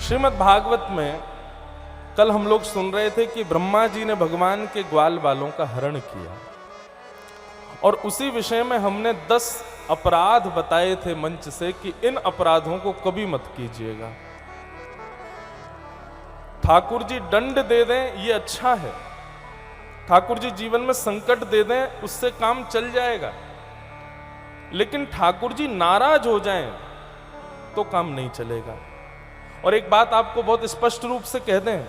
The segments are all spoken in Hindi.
श्रीमद् भागवत में कल हम लोग सुन रहे थे कि ब्रह्मा जी ने भगवान के ग्वाल बालों का हरण किया और उसी विषय में हमने 10 अपराध बताए थे मंच से कि इन अपराधों को कभी मत कीजिएगा। ठाकुर जी दंड दे दें ये अच्छा है, ठाकुर जी जीवन में संकट दे दें उससे काम चल जाएगा, लेकिन ठाकुर जी नाराज हो जाएं तो काम नहीं चलेगा। और एक बात आपको बहुत स्पष्ट रूप से कह दें,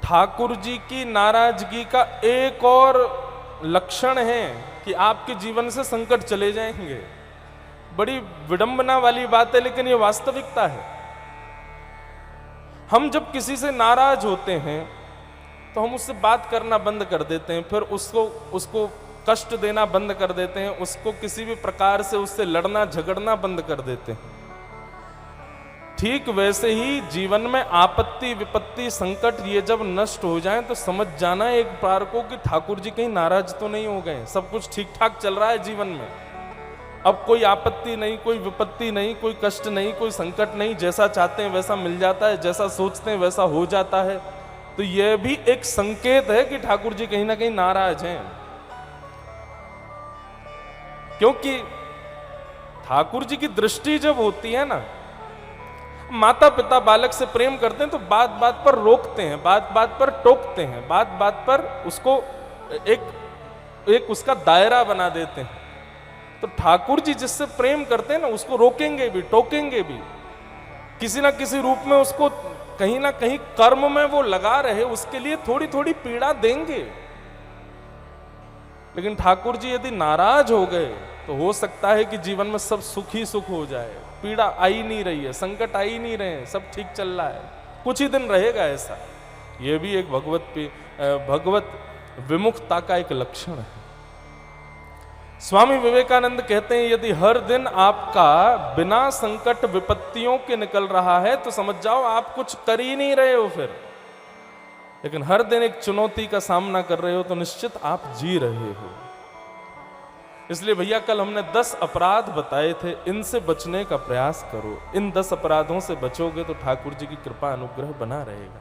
ठाकुर जी की नाराजगी का एक और लक्षण है कि आपके जीवन से संकट चले जाएंगे। बड़ी विडंबना वाली बात है, लेकिन ये वास्तविकता है। हम जब किसी से नाराज होते हैं तो हम उससे बात करना बंद कर देते हैं, फिर उसको कष्ट देना बंद कर देते हैं, उसको किसी भी प्रकार से उससे लड़ना झगड़ना बंद कर देते हैं। ठीक वैसे ही जीवन में आपत्ति विपत्ति संकट ये जब नष्ट हो जाएं तो समझ जाना एक बार को कि ठाकुर जी कहीं नाराज तो नहीं हो गए, सब कुछ ठीक ठाक चल रहा है जीवन में। अब कोई आपत्ति नहीं, कोई विपत्ति नहीं, कोई कष्ट नहीं, कोई संकट नहीं, जैसा चाहते हैं वैसा मिल जाता है, जैसा सोचते हैं वैसा हो जाता है। तो यह भी एक संकेत है कि ठाकुर जी कहीं ना कहीं नाराज हैं, क्योंकि ठाकुर जी की दृष्टि जब होती है ना, माता पिता बालक से प्रेम करते हैं तो बात बात पर रोकते हैं, बात बात पर टोकते हैं, बात बात पर उसको एक उसका दायरा बना देते हैं। तो ठाकुर जी जिससे प्रेम करते हैं ना, उसको रोकेंगे भी टोकेंगे भी, किसी ना किसी रूप में उसको कहीं ना कहीं कर्म में वो लगा रहे, उसके लिए थोड़ी थोड़ी पीड़ा देंगे। लेकिन ठाकुर जी यदि नाराज हो गए तो हो सकता है कि जीवन में सब सुख ही सुख हो जाए, पीड़ा आई नहीं रही है, संकट आई नहीं रहे हैं, सब ठीक चल रहा है, कुछ ही दिन रहेगा ऐसा। यह भी एक भगवत विमुखता का एक लक्षण है। स्वामी विवेकानंद कहते हैं, यदि हर दिन आपका बिना संकट विपत्तियों के निकल रहा है तो समझ जाओ आप कुछ कर ही नहीं रहे हो फिर। लेकिन हर दिन एक चुनौती का सामना कर रहे हो तो निश्चित आप जी रहे हो। इसलिए भैया कल हमने 10 अपराध बताए थे, इनसे बचने का प्रयास करो। इन 10 अपराधों से बचोगे तो ठाकुर जी की कृपा अनुग्रह बना रहेगा।